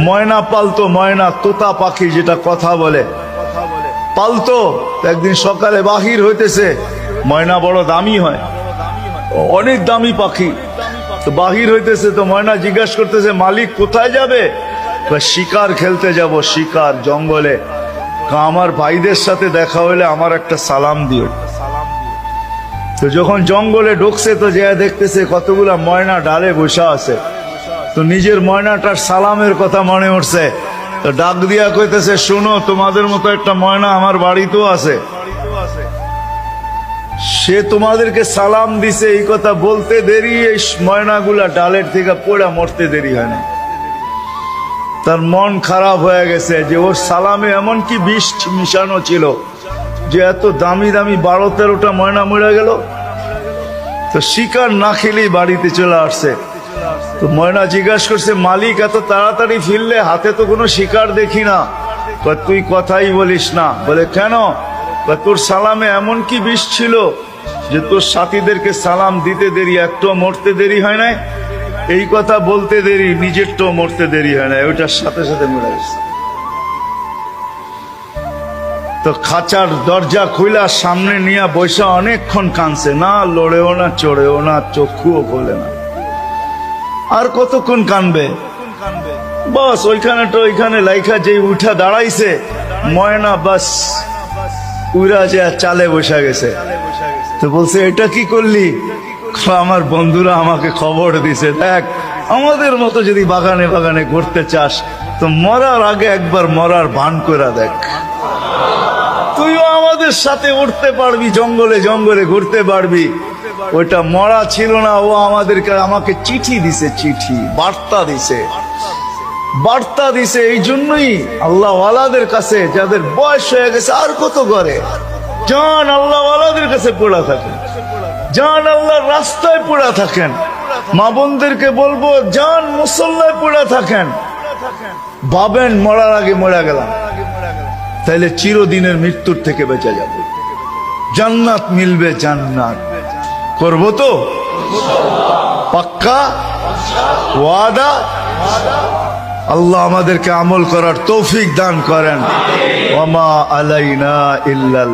ময়না পালতো, ময়না তোতা পাখি যেটা কথা বলে পালতো। একদিন সকালে বাহির হইতেছে, ময়না বড় দামি হয়, অনেক দামি পাখি। তো বাহির হইতেছে, তো ময়না জিজ্ঞাসা করতেছে মালিক কোথায় যাবে? শিকার খেলতে যাব, শিকার জঙ্গলে। আমার ভাইদের সাথে দেখা হইলে আমার একটা সালাম দিও। তো যখন জঙ্গলে ঢুকছে তো যে দেখতেছে কতগুলা ময়না ডালে বসা আছে, তো নিজের ময়নাটার সালামের কথা মনে উঠছে। তো ডাক দিয়া কইতেছে, শুনো, তোমাদের মতো একটা ময়না আমার বাড়িতেও আছে, সে তোমাদেরকে সালাম দিছে। এই কথা বলতে দেরি এই ময়নাগুলা ডালের থেকে পড়া মরতে দেরি হয় না। তার মন খারাপ হয়ে গেছে যে ওর সালামে এমন কি বিষ মিশানো ছিল যে এত দামি দামি 12-13টা ময়না মরে গেল। তো শিকার না খেলেই বাড়িতে চলে আসছে। তো ময়না জিজ্ঞাসা করছে, মালিক এত তাড়াতাড়ি ফিরলে, হাতে তো কোনো শিকার দেখি না। তুই কথাই বলিস না। বলে কেন? তোর সালামে এমন কি বিষ ছিল যে তোর সাথীদেরকে সালাম দিতে দেরি, একটাও মরতে দেরি হয় নাই। এই কথা বলতে দেরি, নিজেরটাও মরতে দেরি হয় না, ওইটার সাথে সাথে মরে গেছে। তো খাঁচার দরজা খুইলা সামনে নিয়ে বৈশা অনেকক্ষণ কাঁদছে, না লড়েও না, চড়েও না, চক্ষুও খোলে না। আর কতক্ষণ কানবে? বাস ওইখানে লাইখা যে উঠা দাঁড়াইছে ময়না, বাস উড়া যে চালে বসা গেছে। তো বলছে, এটা কি করলি? আমার বন্ধুরা আমাকে খবর দিছে, দেখ আমাদের মতো যদি বাগানে বাগানে ঘুরতে চাস তো মরার আগে একবার মরার ভান করে দেখ, তুইও আমাদের সাথে উঠতে পারবি, জঙ্গলে জঙ্গলে ঘুরতে পারবি। ওইটা মরা ছিল না, ও আমাকে চিঠি দিছে, চিঠি বার্তা দিছে। এই জন্যই আল্লাহ ওয়ালাদের কাছে, যাদের বয়স হয়ে গেছে আর কত করে, জান আল্লাহ ওয়ালাদের কাছে পড়া থাকেন, জান আল্লাহর রাস্তায় পড়া থাকেন। মা বোনদেরকে বলবো, জান মুসল্লায় পড়া থাকেন। ভাবেন মরার আগে মরা গেলাম, তাইলে চিরদিনের মৃত্যুর থেকে বেঁচে যাবে, জান্নাত মিলবে। জান্নাত করবো তো? পাক্কা ওয়াদা? আল্লাহ আমাদেরকে আমল করার তৌফিক দান করেন। ওয়া মা আলাইনা ইল্লাল